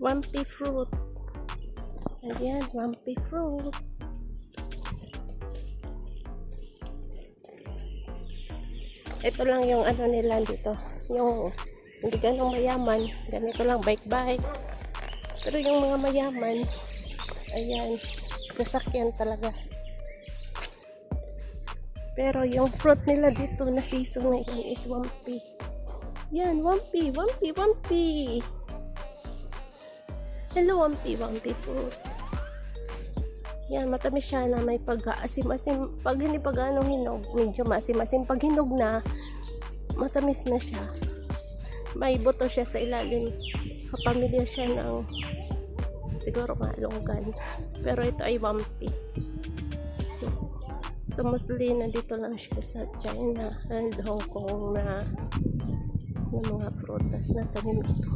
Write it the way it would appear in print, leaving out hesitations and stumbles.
Wampy fruit. Ayan, wampy fruit. Ito lang yung ano nila dito. Yung hindi ganong mayaman. Ganito lang, bike-bike. Pero yung mga mayaman, ayan, sasakyan talaga. Pero yung fruit nila dito na season na yan is wampy. Yan, wampy, wampy, wampy. Hello, wampy, wampy fruit. Yan, matamis siya na may pag-asim-asim. Pag hindi pag-anong hinog, medyo maasim-asim. Pag hinog na, matamis na siya. May buto siya sa ilalim. Kapamilya siya ng siguro malunggan. Pero ito ay wampy. So mostly nandito lang siya sa China and Hong Kong na mga prutas na tanim ito.